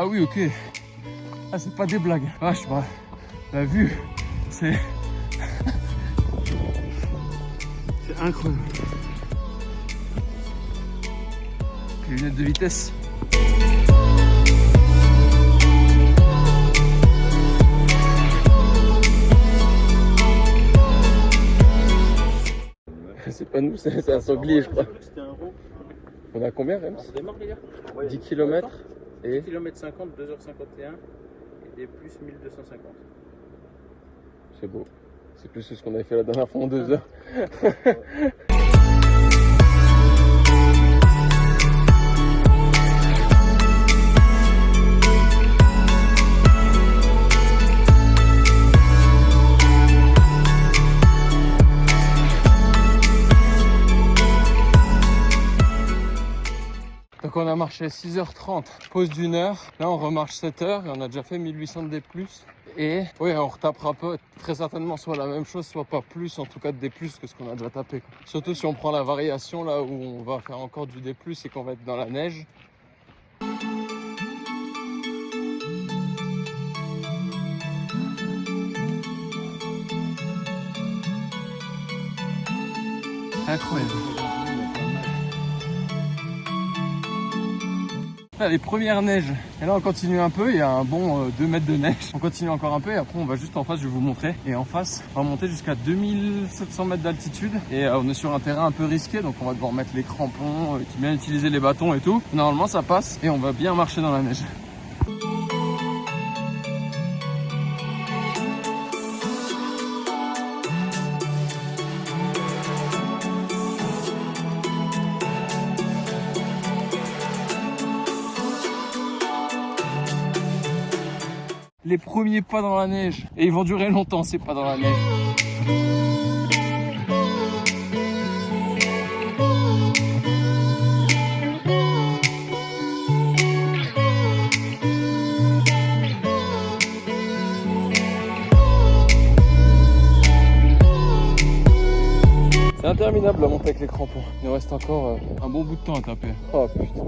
Ah oui, ok. Ah, c'est pas des blagues. Vache, bah, la vue, c'est... c'est incroyable. Les lunettes de vitesse. C'est pas nous, c'est un sanglier, je crois. On a combien, Rems? On démarre, les gars. 10 km et 10 km 50, 2h51 et des plus 1250. c'est beau. C'est plus que ce qu'on avait fait la dernière fois en 2 heures. Donc on a marché 6h30, pause d'1 heure. Là on remarche 7 heures et on a déjà fait 1800 de D+. Et oui, on retapera très certainement soit la même chose, soit pas plus, en tout cas de D+, que ce qu'on a déjà tapé. Surtout si on prend la variation là où on va faire encore du D+, et qu'on va être dans la neige. Incroyable. Là, les premières neiges, et là on continue un peu, il y a un bon 2 mètres de neige. On continue encore un peu et après on va juste en face, je vais vous montrer. Et en face, on va monter jusqu'à 2700 mètres d'altitude. Et on est sur un terrain un peu risqué, donc on va devoir mettre les crampons, bien utiliser les bâtons et tout. Normalement ça passe et on va bien marcher dans la neige. Les premiers pas dans la neige, et ils vont durer longtemps ces pas dans la neige. C'est interminable la montée avec les crampons. Il nous reste encore un bon bout de temps à taper. Oh putain.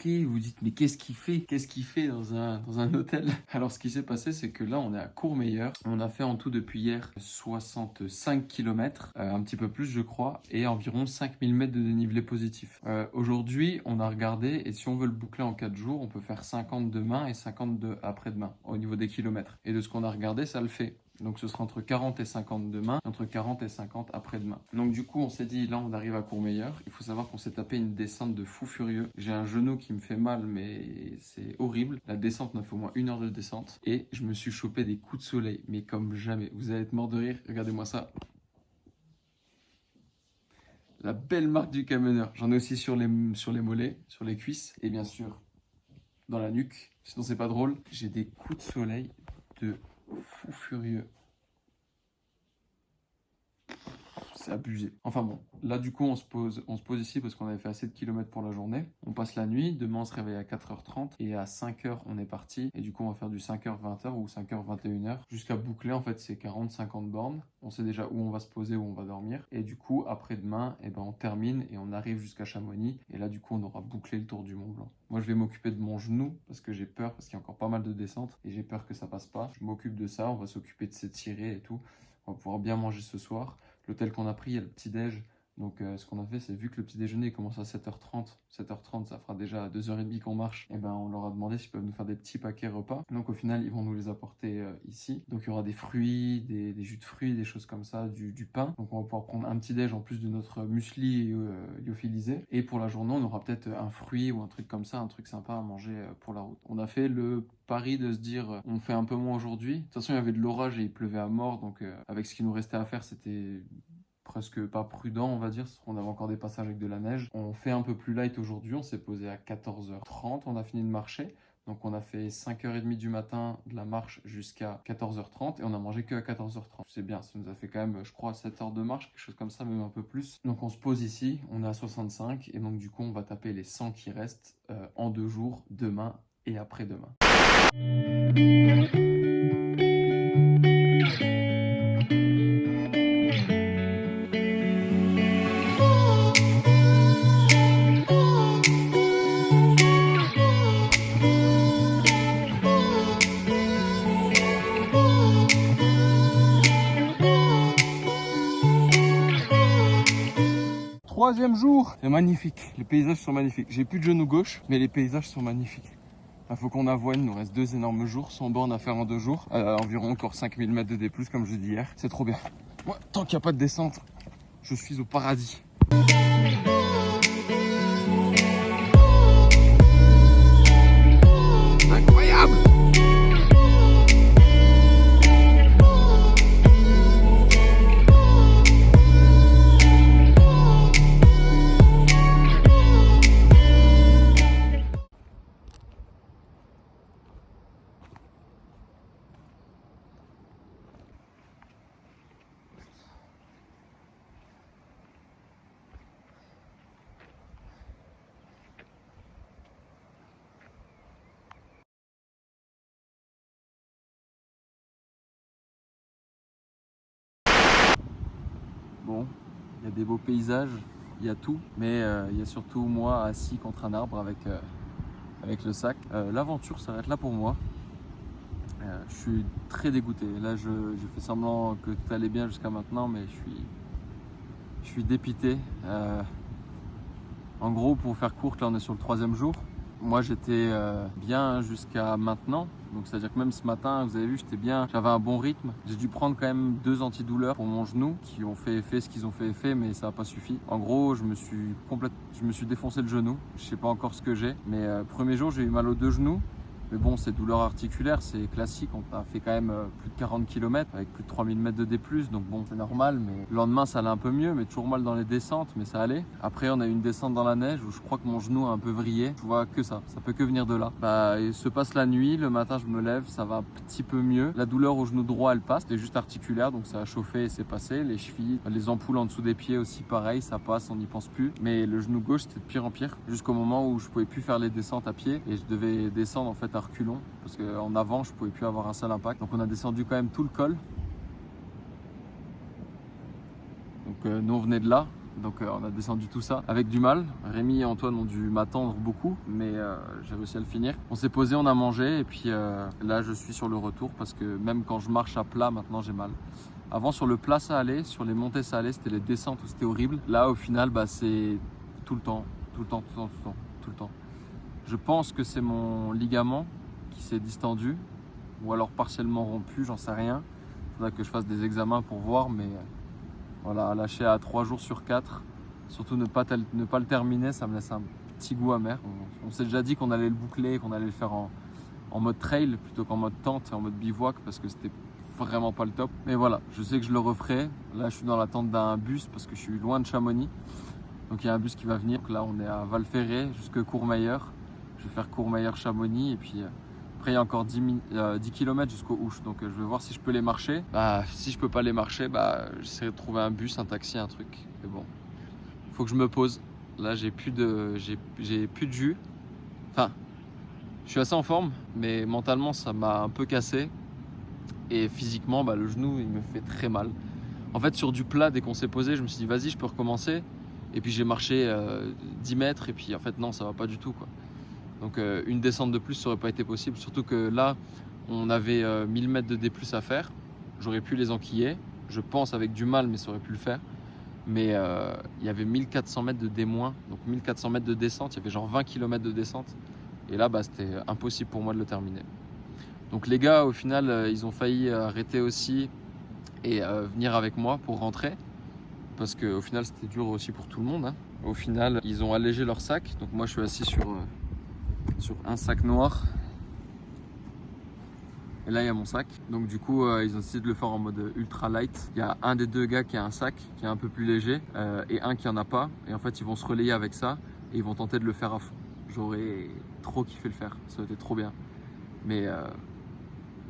choqués, vous dites mais qu'est-ce qu'il fait? Qu'est-ce qu'il fait dans un hôtel? Alors ce qui s'est passé, c'est que là on est à Courmayeur. On a fait en tout depuis hier 65 km, un petit peu plus je crois, et environ 5000 mètres de dénivelé positif. Aujourd'hui on a regardé, et si on veut le boucler en 4 jours, on peut faire 50 demain et 50 après-demain au niveau des kilomètres. Et de ce qu'on a regardé, ça le fait. Donc ce sera entre 40 et 50 demain, entre 40 et 50 après-demain. Donc du coup on s'est dit, là on arrive à Courmayeur. Il faut savoir qu'on s'est tapé une descente de fou furieux. J'ai un genou qui me fait mal, mais c'est horrible. La descente m'a fait au moins 1 heure de descente. Et je me suis chopé des coups de soleil, mais comme jamais. Vous allez être mort de rire, regardez-moi ça. La belle marque du camionneur. J'en ai aussi sur les mollets, sur les cuisses et bien sûr dans la nuque. Sinon c'est pas drôle. J'ai des coups de soleil de fou furieux. C'est abusé. Enfin bon, là du coup on se pose ici parce qu'on avait fait assez de kilomètres pour la journée. On passe la nuit, demain on se réveille à 4h30 et à 5h on est parti. Et du coup on va faire du 5h-20h ou 5h-21h jusqu'à boucler. En fait c'est 40-50 bornes. On sait déjà où on va se poser, où on va dormir. Et du coup après-demain on termine et on arrive jusqu'à Chamonix. Et là du coup on aura bouclé le tour du Mont Blanc. Moi je vais m'occuper de mon genou parce que j'ai peur, parce qu'il y a encore pas mal de descentes et j'ai peur que ça passe pas. Je m'occupe de ça, on va s'occuper de s'étirer et tout. On va pouvoir bien manger ce soir. L'hôtel qu'on a pris, il y a le petit-déj. Donc ce qu'on a fait, c'est vu que le petit déjeuner commence à 7h30, ça fera déjà 2h30 qu'on marche, et on leur a demandé s'ils peuvent nous faire des petits paquets repas. Donc au final, ils vont nous les apporter ici. Donc il y aura des fruits, des jus de fruits, des choses comme ça, du pain. Donc on va pouvoir prendre un petit déj en plus de notre muesli lyophilisé. Et pour la journée, on aura peut-être un fruit ou un truc comme ça, un truc sympa à manger pour la route. On a fait le pari de se dire on fait un peu moins aujourd'hui. De toute façon, il y avait de l'orage et il pleuvait à mort. Donc avec ce qui nous restait à faire, c'était presque pas prudent on va dire, parce qu'on avait encore des passages avec de la neige. On fait un peu plus light aujourd'hui, on s'est posé à 14h30, on a fini de marcher. Donc on a fait 5h30 du matin de la marche jusqu'à 14h30 et on a mangé que à 14h30. C'est bien, ça nous a fait quand même, je crois, 7 heures de marche, quelque chose comme ça, même un peu plus. Donc on se pose ici, on est à 65 et donc du coup on va taper les 100 qui restent en 2 jours, demain et après-demain. Troisième jour, c'est magnifique, les paysages sont magnifiques. J'ai plus de genou gauche, mais les paysages sont magnifiques. Il faut qu'on avoue, il nous reste 2 énormes jours, 100 bornes à faire en 2 jours. Environ encore 5000 mètres de D+, comme je l'ai dit hier. C'est trop bien. Moi, tant qu'il n'y a pas de descente, je suis au paradis. Incroyable! Bon, il y a des beaux paysages, il y a tout, mais il y a surtout moi assis contre un arbre avec le sac. L'aventure s'arrête là pour moi. Je suis très dégoûté. Là, je fais semblant que tout allait bien jusqu'à maintenant, mais je suis dépité. En gros, pour faire court, là on est sur le 3e jour. Moi j'étais bien jusqu'à maintenant, donc c'est à dire que même ce matin, vous avez vu, j'étais bien, j'avais un bon rythme. J'ai dû prendre quand même 2 antidouleurs pour mon genou qui ont fait effet ce qu'ils ont fait effet, mais ça n'a pas suffi. En gros, je me suis défoncé le genou. Je sais pas encore ce que j'ai, mais premier jour j'ai eu mal aux 2 genoux. Mais bon, ces douleurs articulaires, c'est classique. On a fait quand même plus de 40 km avec plus de 3000 mètres de D+. Donc bon, c'est normal. Mais le lendemain, ça allait un peu mieux, mais toujours mal dans les descentes, mais ça allait. Après, on a eu une descente dans la neige où je crois que mon genou a un peu vrillé. Je vois que ça peut que venir de là. Il se passe la nuit, le matin, je me lève, ça va un petit peu mieux. La douleur au genou droit, elle passe. C'était juste articulaire, donc ça a chauffé et c'est passé. Les chevilles, les ampoules en dessous des pieds aussi, pareil, ça passe, on n'y pense plus. Mais le genou gauche, c'était de pire en pire. Jusqu'au moment où je pouvais plus faire les descentes à pied et je devais descendre en fait à reculons. Parce qu'en avant, je pouvais plus avoir un seul impact. Donc on a descendu quand même tout le col. Donc nous, on venait de là. Donc on a descendu tout ça avec du mal. Rémi et Antoine ont dû m'attendre beaucoup, mais j'ai réussi à le finir. On s'est posé, on a mangé et puis là je suis sur le retour parce que même quand je marche à plat maintenant j'ai mal. Avant sur le plat ça allait, sur les montées ça allait, c'était les descentes où c'était horrible. Là au final c'est tout le temps, tout le temps, tout le temps, tout le temps, tout le temps. Je pense que c'est mon ligament qui s'est distendu ou alors partiellement rompu, j'en sais rien. Il faudra que je fasse des examens pour voir, mais voilà, lâcher à 3 jours sur 4, surtout ne pas le terminer, ça me laisse un petit goût amer. On s'est déjà dit qu'on allait le boucler, qu'on allait le faire en mode trail plutôt qu'en mode tente et en mode bivouac parce que c'était vraiment pas le top. Mais voilà, je sais que je le referai. Là, je suis dans l'attente d'un bus parce que je suis loin de Chamonix. Donc il y a un bus qui va venir. Donc là, on est à Val-Ferré jusque Courmayeur. Je vais faire Courmayeur-Chamonix et puis après il y a encore 10 km jusqu'au Ouche. Donc je vais voir si je peux les marcher. Si je peux pas les marcher, j'essaierai de trouver un bus, un taxi, un truc. Mais bon, il faut que je me pose. Là, j'ai plus de jus. Enfin, je suis assez en forme, mais mentalement, ça m'a un peu cassé. Et physiquement, le genou, il me fait très mal. En fait, sur du plat, dès qu'on s'est posé, je me suis dit, vas-y, je peux recommencer. Et puis j'ai marché 10 mètres et puis en fait, non, ça va pas du tout, quoi. Donc une descente de plus, ça aurait pas été possible. Surtout que là, on avait 1000 mètres de D+ à faire. J'aurais pu les enquiller. Je pense avec du mal, mais ça aurait pu le faire. Mais il y avait 1400 mètres de D-, donc 1400 mètres de descente. Il y avait genre 20 km de descente. Et là, c'était impossible pour moi de le terminer. Donc les gars, au final, ils ont failli arrêter aussi et venir avec moi pour rentrer. Parce qu'au final, c'était dur aussi pour tout le monde, hein. Au final, ils ont allégé leur sac. Donc moi, je suis assis sur un sac noir. Et là, il y a mon sac. Donc du coup, ils ont décidé de le faire en mode ultra light. Il y a un des deux gars qui a un sac qui est un peu plus léger et un qui en a pas. Et en fait, ils vont se relayer avec ça et ils vont tenter de le faire à fond. J'aurais trop kiffé le faire. Ça aurait été trop bien. Mais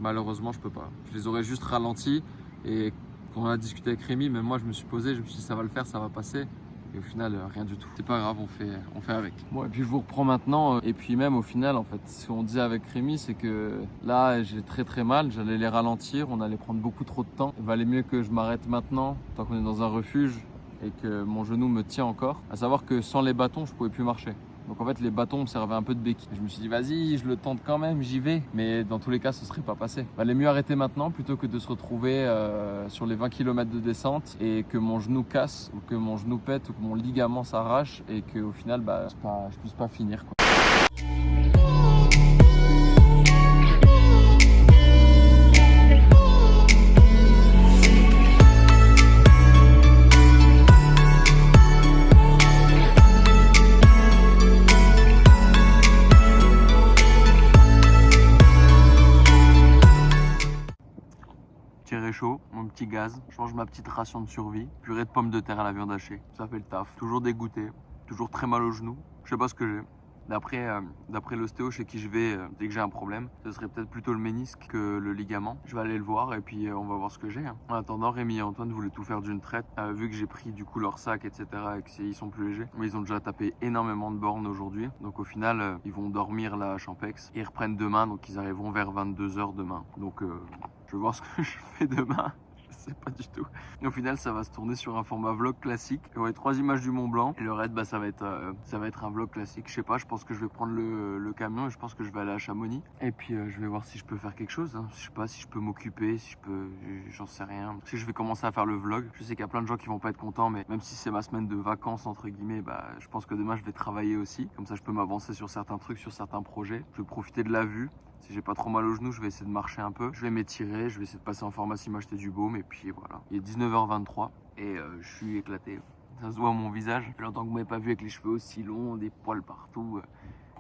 malheureusement, je peux pas. Je les aurais juste ralentis. Et quand on a discuté avec Rémi, même moi, je me suis posé, je me suis dit ça va le faire, ça va passer. Et au final, rien du tout. C'est pas grave, on fait avec. Bon, et puis je vous reprends maintenant. Et puis même au final, en fait, ce qu'on disait avec Rémi, c'est que là, j'ai très très mal. J'allais les ralentir, on allait prendre beaucoup trop de temps. Il valait mieux que je m'arrête maintenant, tant qu'on est dans un refuge et que mon genou me tient encore. À savoir que sans les bâtons, je pouvais plus marcher. Donc en fait, les bâtons me servaient un peu de béquille. Je me suis dit, vas-y, je le tente quand même, j'y vais. Mais dans tous les cas, ce serait pas passé. Il valait mieux arrêter maintenant plutôt que de se retrouver sur les 20 km de descente et que mon genou casse ou que mon genou pète ou que mon ligament s'arrache et qu'au final, je puisse pas finir, quoi. Chaud, mon petit gaz, je mange ma petite ration de survie, purée de pommes de terre à la viande hachée, ça fait le taf. Toujours dégoûté, toujours très mal au genou, je sais pas ce que j'ai. D'après l'ostéo chez qui je vais, dès que j'ai un problème, ce serait peut-être plutôt le ménisque que le ligament. Je vais aller le voir et puis on va voir ce que j'ai. En attendant, Rémi et Antoine voulaient tout faire d'une traite, vu que j'ai pris du coup leur sac, etc. et qu'ils sont plus légers. Mais ils ont déjà tapé énormément de bornes aujourd'hui. Donc au final, ils vont dormir là à Champex. Ils reprennent demain, donc ils arriveront vers 22 h demain. Donc je vais voir ce que je fais demain. Je sais pas du tout. Et au final, ça va se tourner sur un format vlog classique. Il y aurait 3 images du Mont Blanc. Et le reste, ça va être un vlog classique. Je sais pas, je pense que je vais prendre le camion et je pense que je vais aller à Chamonix. Et puis, je vais voir si je peux faire quelque chose, hein. Je sais pas si je peux m'occuper, si je peux... J'en sais rien. Je sais que je vais commencer à faire le vlog. Je sais qu'il y a plein de gens qui vont pas être contents, mais même si c'est ma semaine de vacances, entre guillemets, je pense que demain, je vais travailler aussi. Comme ça, je peux m'avancer sur certains trucs, sur certains projets. Je vais profiter de la vue. Si j'ai pas trop mal au genou, je vais essayer de marcher un peu. Je vais m'étirer, je vais essayer de passer en pharmacie, m'acheter du baume. Et puis voilà. Il est 19 h 23 et je suis éclaté. Ça se voit à mon visage. Ça fait longtemps que vous m'avez pas vu avec les cheveux aussi longs, des poils partout.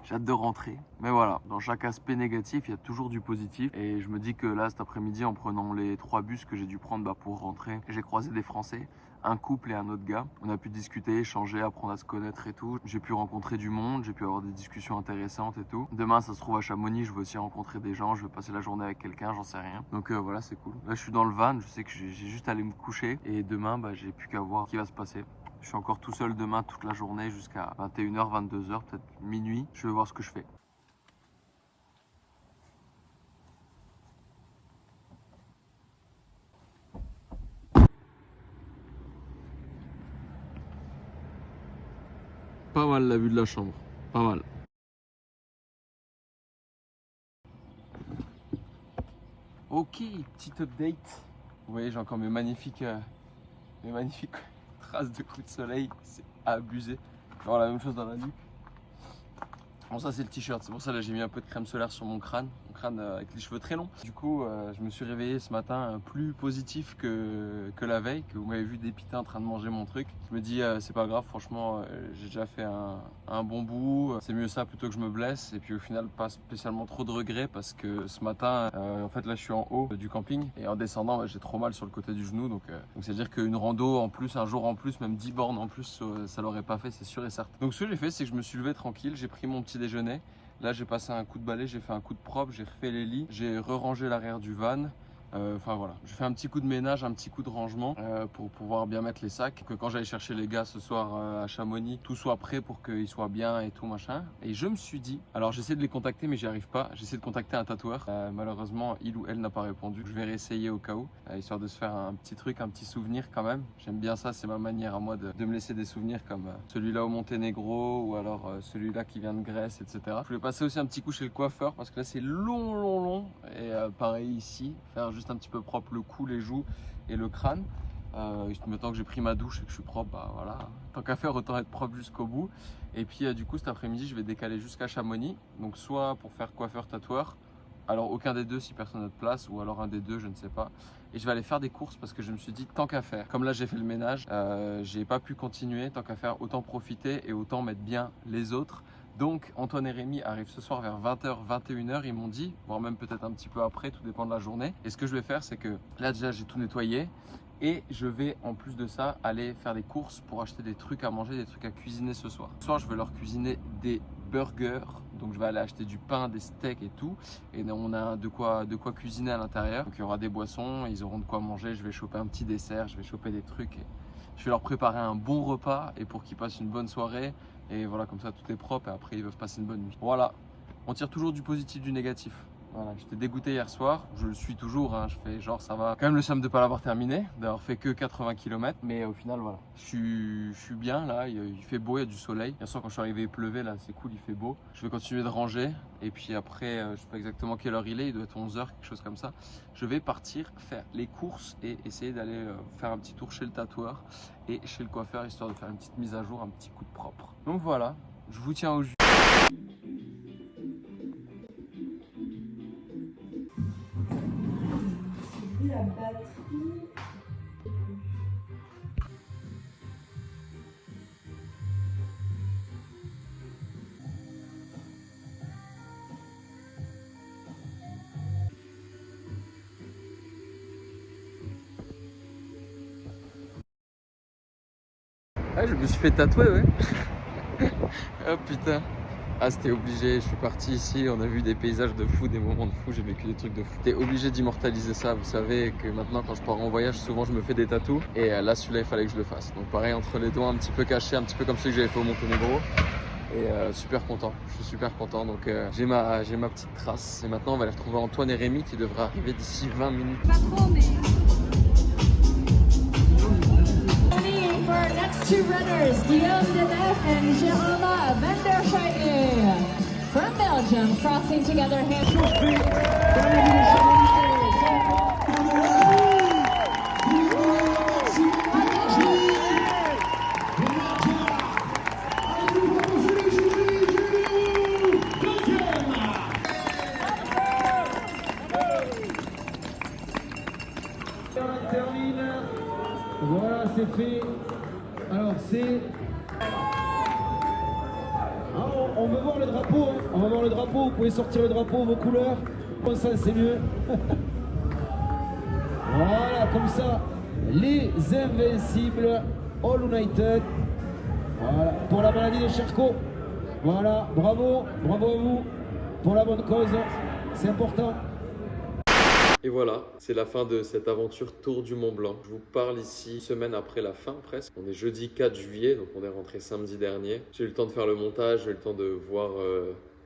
J'ai hâte de rentrer. Mais voilà, dans chaque aspect négatif, il y a toujours du positif. Et je me dis que là, cet après-midi, en prenant les 3 bus que j'ai dû prendre pour rentrer, j'ai croisé des Français, un couple et un autre gars. On a pu discuter, échanger, apprendre à se connaître et tout. J'ai pu rencontrer du monde, j'ai pu avoir des discussions intéressantes et tout. Demain, ça se trouve à Chamonix, je vais aussi rencontrer des gens, je vais passer la journée avec quelqu'un, j'en sais rien. Donc voilà, c'est cool. Là, je suis dans le van, je sais que j'ai juste à aller me coucher. Et demain, j'ai plus qu'à voir ce qui va se passer. Je suis encore tout seul demain toute la journée jusqu'à 21 h, 22 h, peut-être minuit. Je vais voir ce que je fais. Pas mal la vue de la chambre, pas mal. Ok, petite update. Vous voyez, j'ai encore mes magnifiques traces de coups de soleil. C'est abusé. Genre la même chose dans la nuque. Bon, ça c'est le t-shirt, c'est pour ça là j'ai mis un peu de crème solaire sur mon crâne avec les cheveux très longs. Du coup, je me suis réveillé ce matin plus positif que la veille, que vous m'avez vu dépité en train de manger mon truc. Je me dis c'est pas grave, franchement j'ai déjà fait un bon bout, c'est mieux ça plutôt que je me blesse. Et puis au final pas spécialement trop de regrets parce que ce matin en fait là je suis en haut du camping et en descendant j'ai trop mal sur le côté du genou, donc c'est à dire qu'une rando en plus, un jour en plus, même 10 bornes en plus ça l'aurait pas fait, c'est sûr et certain. Donc ce que j'ai fait, c'est que je me suis levé tranquille, j'ai pris mon petit déjeuner. Là j'ai passé un coup de balai, j'ai fait un coup de propre, j'ai refait les lits, j'ai re-rangé l'arrière du van. Enfin voilà, j'ai fait un petit coup de ménage, un petit coup de rangement pour pouvoir bien mettre les sacs. Que quand j'allais chercher les gars ce soir à Chamonix, tout soit prêt pour qu'ils soient bien et tout machin. Et je me suis dit, alors j'essaie de les contacter mais j'y arrive pas. J'essaie de contacter un tatoueur. Malheureusement, il ou elle n'a pas répondu. Je vais réessayer au cas où, histoire de se faire un petit truc, un petit souvenir quand même. J'aime bien ça, c'est ma manière à moi de me laisser des souvenirs comme celui-là au Monténégro ou alors celui-là qui vient de Grèce, etc. Je voulais passer aussi un petit coup chez le coiffeur parce que là c'est long. Et pareil ici, faire juste un petit peu propre le cou, les joues et le crâne. Maintenant que j'ai pris ma douche et que je suis propre, bah voilà, tant qu'à faire autant être propre jusqu'au bout. Et puis du coup cet après-midi je vais décaler jusqu'à Chamonix, donc soit pour faire coiffeur tatoueur, alors aucun des deux si personne n'a de place, ou alors un des deux, je ne sais pas. Et je vais aller faire des courses parce que je me suis dit tant qu'à faire, comme là j'ai fait le ménage, j'ai pas pu continuer, tant qu'à faire autant profiter et autant mettre bien les autres. Donc Antoine et Rémi arrivent ce soir vers 20h, 21h, ils m'ont dit, voire même peut-être un petit peu après, tout dépend de la journée. Et ce que je vais faire, c'est que là déjà j'ai tout nettoyé et je vais en plus de ça aller faire des courses pour acheter des trucs à manger, des trucs à cuisiner ce soir. Ce soir je vais leur cuisiner des burgers, donc je vais aller acheter du pain, des steaks et tout, et on a de quoi cuisiner à l'intérieur. Donc il y aura des boissons, ils auront de quoi manger, je vais choper un petit dessert, je vais choper des trucs et je vais leur préparer un bon repas et pour qu'ils passent une bonne soirée. Et voilà, comme ça tout est propre et après ils peuvent passer une bonne nuit. Voilà, on tire toujours du positif du négatif. Voilà, j'étais dégoûté hier soir, je le suis toujours, hein, je fais genre ça va. Quand même le seum de ne pas l'avoir terminé, d'avoir fait que 80 km, mais au final voilà. Je suis bien là, il fait beau, il y a du soleil. Hier soir quand je suis arrivé il pleuvait, là c'est cool, il fait beau. Je vais continuer de ranger et puis après, je sais pas exactement quelle heure il doit être 11h, quelque chose comme ça. Je vais partir faire les courses et essayer d'aller faire un petit tour chez le tatoueur et chez le coiffeur, histoire de faire une petite mise à jour, un petit coup de propre. Donc voilà, je vous tiens au jus. La batterie. Ah, je me suis fait tatouer, ouais. Oh putain. Ah, c'était obligé, je suis parti ici, on a vu des paysages de fou, des moments de fou, j'ai vécu des trucs de fou. T'es obligé d'immortaliser ça, vous savez que maintenant quand je pars en voyage, souvent je me fais des tatous. Et là, celui-là, il fallait que je le fasse. Donc pareil, entre les doigts un petit peu cachés, un petit peu comme celui que j'avais fait au Monténégro. Et super content, je suis super content. Donc j'ai ma petite trace. Et maintenant, on va aller retrouver Antoine et Rémi qui devraient arriver d'ici 20 minutes. For our next two runners, Guillaume Denef and Jérôme Vanderschagen from Belgium, crossing together Voilà, c'est fait. Alors c'est... Ah, on veut voir le drapeau, hein. On va voir le drapeau, vous pouvez sortir le drapeau, vos couleurs. Comme ça, c'est mieux. Voilà, comme ça, les invincibles, All United. Voilà, pour la maladie de Charcot. Voilà, bravo, bravo à vous, pour la bonne cause, c'est important. Et voilà, c'est la fin de cette aventure Tour du Mont Blanc. Je vous parle ici une semaine après la fin presque. On est jeudi 4 juillet, donc on est rentré samedi dernier. J'ai eu le temps de faire le montage, j'ai eu le temps de voir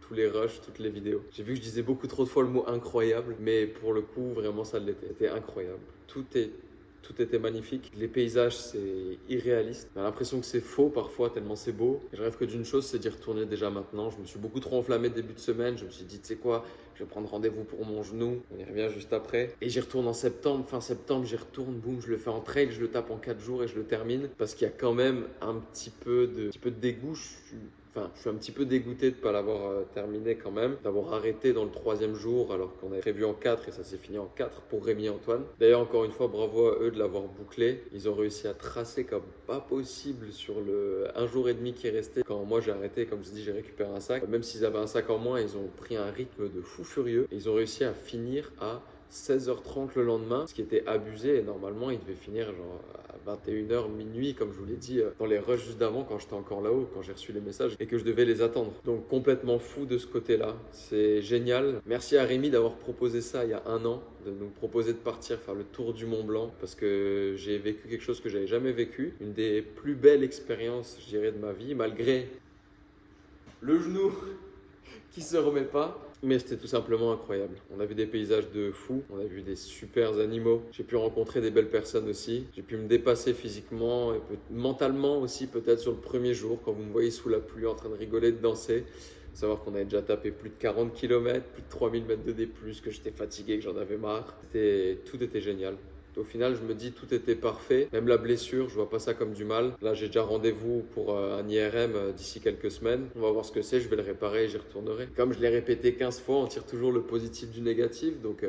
tous les rushs, toutes les vidéos. J'ai vu que je disais beaucoup trop de fois le mot incroyable, mais pour le coup, vraiment ça l'était. C'était incroyable. Tout est Tout était magnifique. Les paysages, c'est irréaliste. On a l'impression que c'est faux parfois, tellement c'est beau. Et je rêve que d'une chose, c'est d'y retourner déjà maintenant. Je me suis beaucoup trop enflammé début de semaine. Je me suis dit, tu sais quoi, je vais prendre rendez-vous pour mon genou. On y revient juste après. Et j'y retourne en septembre. Fin septembre, j'y retourne. Boum, je le fais en trail. Je le tape en 4 jours et je le termine. Parce qu'il y a quand même un petit peu de dégoût. Je suis un petit peu dégoûté de ne pas l'avoir terminé quand même, d'avoir arrêté dans le 3e jour alors qu'on avait prévu en 4 et ça s'est fini en 4 pour Rémi et Antoine. D'ailleurs, encore une fois, bravo à eux de l'avoir bouclé. Ils ont réussi à tracer comme pas possible sur le 1 jour et demi qui est resté. Quand moi j'ai arrêté, comme je dis, j'ai récupéré un sac. Même s'ils avaient un sac en moins, ils ont pris un rythme de fou furieux. Et ils ont réussi à finir à 16h30 le lendemain, ce qui était abusé. Et normalement, ils devaient finir genre à 21h, minuit, comme je vous l'ai dit, dans les rushs juste d'avant, quand j'étais encore là-haut, quand j'ai reçu les messages et que je devais les attendre. Donc complètement fou de ce côté-là. C'est génial. Merci à Rémi d'avoir proposé ça il y a 1 an, de nous proposer de partir faire le tour du Mont Blanc, parce que j'ai vécu quelque chose que j'avais jamais vécu. Une des plus belles expériences, je dirais, de ma vie, malgré le genou qui se remet pas. Mais c'était tout simplement incroyable. On a vu des paysages de fou, on a vu des super animaux. J'ai pu rencontrer des belles personnes aussi. J'ai pu me dépasser physiquement et mentalement aussi, peut-être sur le premier jour, quand vous me voyez sous la pluie en train de rigoler, de danser. Faut savoir qu'on avait déjà tapé plus de 40 km, plus de 3000 mètres de D+, que j'étais fatigué, que j'en avais marre. Tout était génial. Au final, je me dis tout était parfait. Même la blessure, je vois pas ça comme du mal. Là, j'ai déjà rendez-vous pour un IRM d'ici quelques semaines. On va voir ce que c'est, je vais le réparer et j'y retournerai. Comme je l'ai répété 15 fois, on tire toujours le positif du négatif. Donc,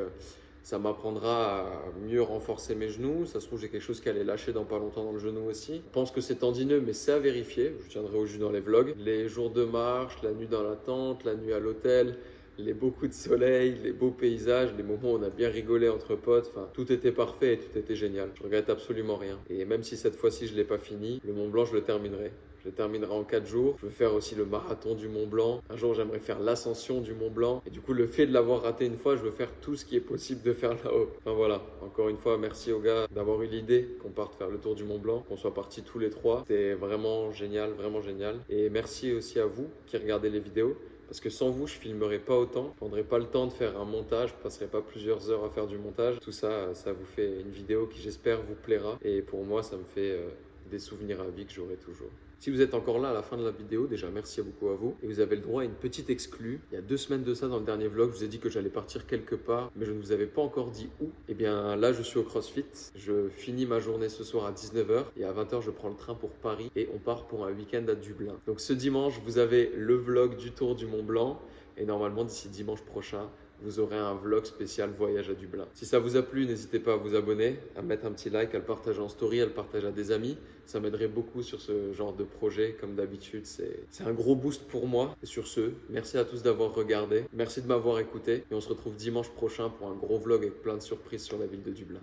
ça m'apprendra à mieux renforcer mes genoux. Ça se trouve, j'ai quelque chose qui allait lâcher dans pas longtemps dans le genou aussi. Je pense que c'est tendineux, mais c'est à vérifier. Je tiendrai au jus dans les vlogs. Les jours de marche, la nuit dans la tente, la nuit à l'hôtel, les beaux coups de soleil, les beaux paysages, les moments où on a bien rigolé entre potes, enfin tout était parfait et tout était génial. Je regrette absolument rien. Et même si cette fois-ci je ne l'ai pas fini, le Mont Blanc je le terminerai. Je le terminerai en 4 jours. Je veux faire aussi le marathon du Mont Blanc. Un jour j'aimerais faire l'ascension du Mont Blanc. Et du coup le fait de l'avoir raté une fois, je veux faire tout ce qui est possible de faire là-haut. Enfin voilà, encore une fois merci aux gars d'avoir eu l'idée qu'on parte faire le tour du Mont Blanc, qu'on soit partis tous les 3. C'était vraiment génial, vraiment génial. Et merci aussi à vous qui regardez les vidéos. Parce que sans vous, je filmerais pas autant, je prendrais pas le temps de faire un montage, je passerais pas plusieurs heures à faire du montage. Tout ça, ça vous fait une vidéo qui j'espère vous plaira. Et pour moi, ça me fait des souvenirs à vie que j'aurai toujours. Si vous êtes encore là à la fin de la vidéo, déjà merci beaucoup à vous. Et vous avez le droit à une petite exclue. Il y a 2 semaines de ça dans le dernier vlog, je vous ai dit que j'allais partir quelque part, mais je ne vous avais pas encore dit où. Et bien là, je suis au CrossFit. Je finis ma journée ce soir à 19h et à 20h, je prends le train pour Paris et on part pour un week-end à Dublin. Donc ce dimanche, vous avez le vlog du Tour du Mont Blanc et normalement d'ici dimanche prochain, vous aurez un vlog spécial voyage à Dublin. Si ça vous a plu, n'hésitez pas à vous abonner, à mettre un petit like, à le partager en story, à le partager à des amis. Ça m'aiderait beaucoup sur ce genre de projet. Comme d'habitude, c'est un gros boost pour moi. Et sur ce, merci à tous d'avoir regardé. Merci de m'avoir écouté. Et on se retrouve dimanche prochain pour un gros vlog avec plein de surprises sur la ville de Dublin.